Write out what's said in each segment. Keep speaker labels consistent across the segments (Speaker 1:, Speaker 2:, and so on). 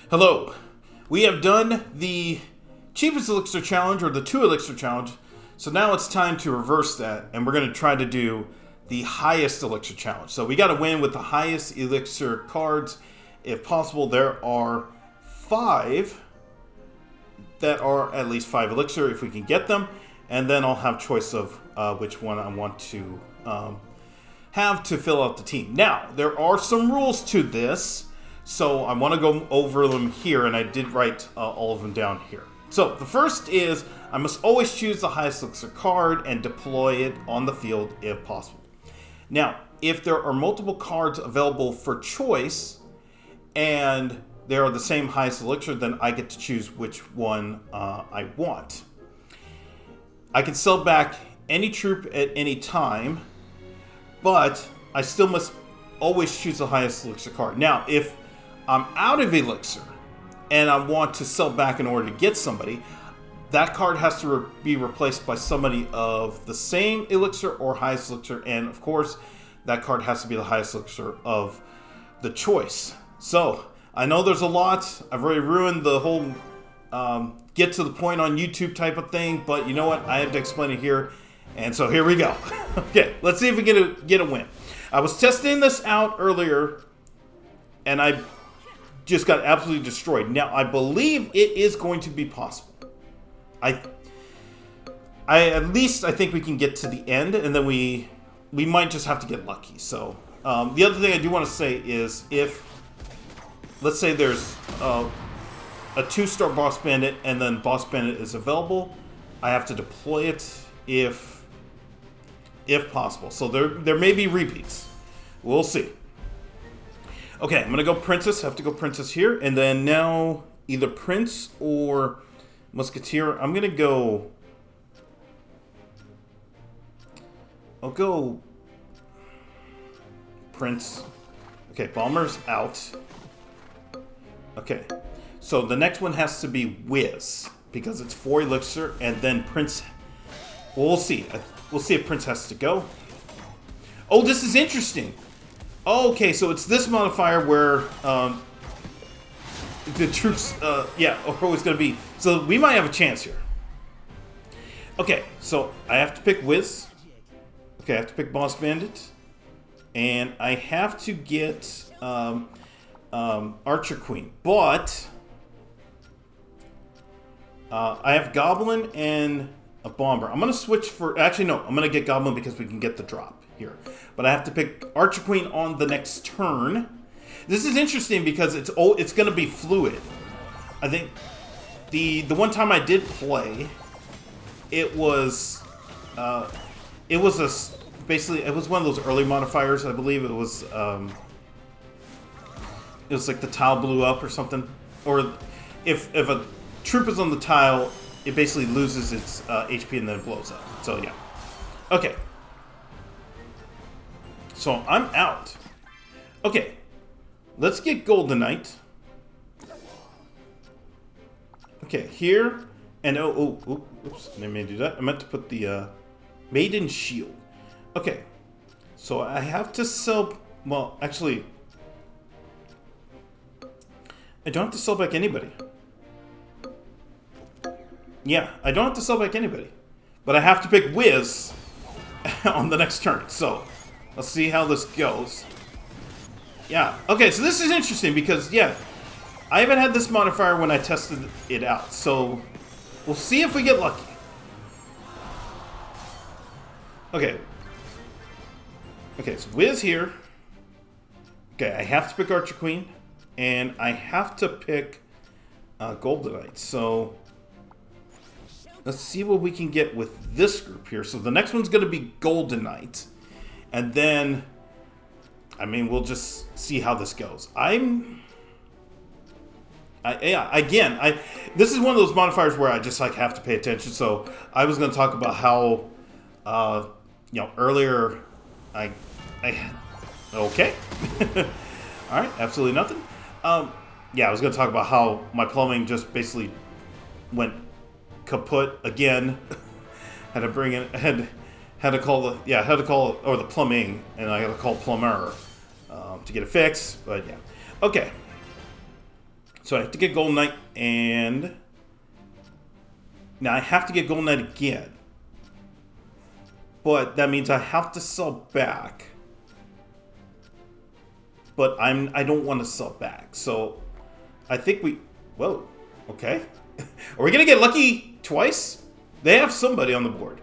Speaker 1: Hello. We have done the cheapest elixir challenge, or the 2 elixir challenge. So now it's time to reverse that, and we're going to try to do the highest elixir challenge. So we got to win with the highest elixir cards. If possible, there are 5 that are at least 5 elixir if we can get them. And then I'll have choice of which one I want to have to fill out the team. Now, there are some rules to this. So I want to go over them here, and I did write all of them down here. So the first is I must always choose the highest elixir card and deploy it on the field if possible. Now, if there are multiple cards available for choice and they are the same highest elixir, then I get to choose which one I want. I can sell back any troop at any time, but I still must always choose the highest elixir card. Now, if I'm out of elixir and I want to sell back in order to get somebody, that card has to be replaced by somebody of the same elixir or highest elixir, and of course that card has to be the highest elixir of the choice. So I know there's a lot. I've already ruined the whole get to the point on YouTube type of thing, but you know what, I have to explain it here, and so here we go. Okay, let's see if we get a win. I was testing this out earlier and I just got absolutely destroyed. Now, I believe it is going to be possible. I at least I think we can get to the end, and then we might just have to get lucky. So, the other thing I do want to say is if, let's say there's a 2-star boss bandit, and then boss bandit is available, I have to deploy it if possible. So there may be repeats. We'll see. Okay, I'm going to go Princess. I have to go Princess here. And then now either Prince or Musketeer. I'm going to go... I'll go Prince. Okay, Bomber's out. Okay, so the next one has to be Wiz, because it's 4 elixir, and then Prince... Well, we'll see. We'll see if Prince has to go. Oh, this is interesting. Okay, so it's this modifier where the troops, are always going to be... So we might have a chance here. Okay, so I have to pick Wiz. Okay, I have to pick Boss Bandit. And I have to get Archer Queen. But I have Goblin and a Bomber. I'm going to switch for... Actually, no. I'm going to get Goblin because we can get the drop here. But I have to pick Archer Queen on the next turn. This is interesting because it's going to be fluid. I think the one time I did play, it was basically one of those early modifiers. I believe it was like the tile blew up or something, or if a troop is on the tile, it basically loses its HP and then it blows up. So yeah, okay. So I'm out. Okay, let's get Golden Knight. Okay, here, and oops, I didn't do that. I meant to put the Maiden Shield. Okay, so I have to sell, well, actually, I don't have to sell back anybody. Yeah, I don't have to sell back anybody. But I have to pick Wiz on the next turn, so... Let's see how this goes. Yeah. Okay, so this is interesting because, yeah, I haven't had this modifier when I tested it out. So we'll see if we get lucky. Okay. Okay, so Wiz here. Okay, I have to pick Archer Queen. And I have to pick Golden Knight. So let's see what we can get with this group here. So the next one's going to be Golden Knight. And then, I mean, we'll just see how this goes. This is one of those modifiers where I just like have to pay attention. So I was going to talk about how, earlier okay. All right, absolutely nothing. I was going to talk about how my plumbing just basically went kaput again. Had to bring in, had to call the plumbing, and I had to call plumber to get it fixed. But yeah, okay. So I have to get Golden Knight, and now I have to get Golden Knight again. But that means I have to sell back. But I don't want to sell back. So I think we... Whoa. Okay. Are we going to get lucky twice? They have somebody on the board.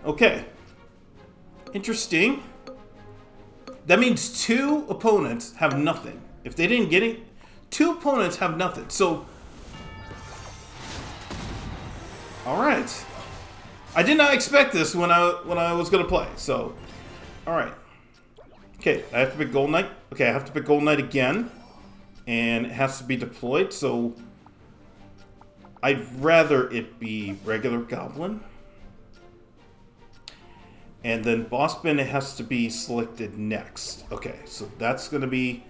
Speaker 1: Okay. Interesting. That means 2 opponents have nothing. If they didn't get it, 2 opponents have nothing. So... Alright. I did not expect this when I was going to play. So, alright. Okay, I have to pick Golden Knight. Okay, I have to pick Golden Knight again. And it has to be deployed, so... I'd rather it be regular Goblin. And then Boss Bandit has to be selected next. Okay, so that's going to be...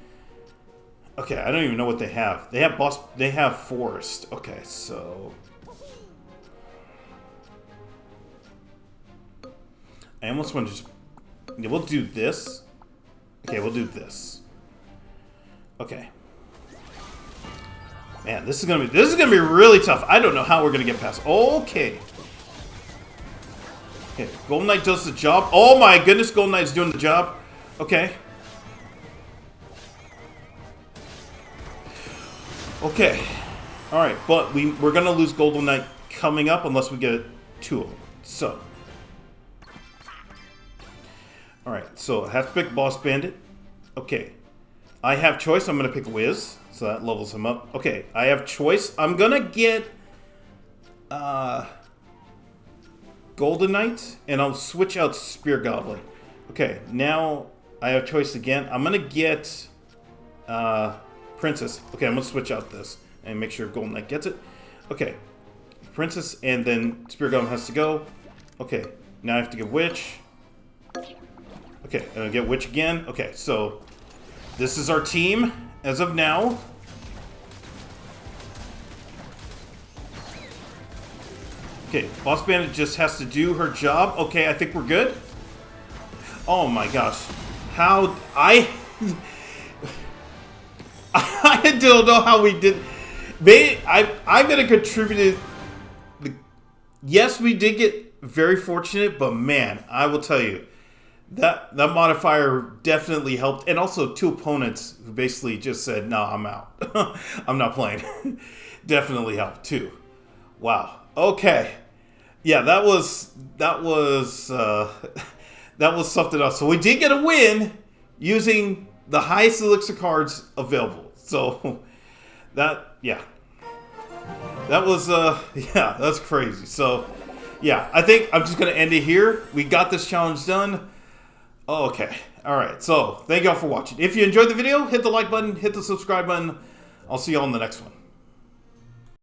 Speaker 1: Okay, I don't even know what they have. They have Forest. Okay, so... I almost want to just... Yeah, we'll do this. Okay, we'll do this. Okay. Man, this is gonna be really tough. I don't know how we're gonna get past. Okay. Okay, Golden Knight does the job. Oh my goodness, Golden Knight's doing the job. Okay. Okay. Alright, but we're gonna lose Golden Knight coming up unless we get 2 of them. So. Alright, so I have to pick Boss Bandit. Okay. I have choice. I'm going to pick Wiz. So that levels him up. Okay, I have choice. I'm going to get Golden Knight, and I'll switch out Spear Goblin. Okay, now I have choice again. I'm going to get Princess. Okay, I'm going to switch out this and make sure Golden Knight gets it. Okay, Princess, and then Spear Goblin has to go. Okay, now I have to get Witch. Okay, I'm gonna get Witch again. Okay, so this is our team as of now. Okay, Boss Bandit just has to do her job. Okay, I think we're good. Oh my gosh. How... I don't know how we did... I'm gonna contribute... Yes, we did get very fortunate, but man, I will tell you, that modifier definitely helped. And also 2 opponents who basically just said, no, I'm out. I'm not playing. Definitely helped too. Wow. Okay. Yeah, that was something else. So we did get a win using the highest elixir cards available. So that was yeah, that's crazy. So yeah, I think I'm just gonna end it here. We got this challenge done. Okay. Alright, so thank y'all for watching. If you enjoyed the video, hit the like button, hit the subscribe button. I'll see y'all in the next one.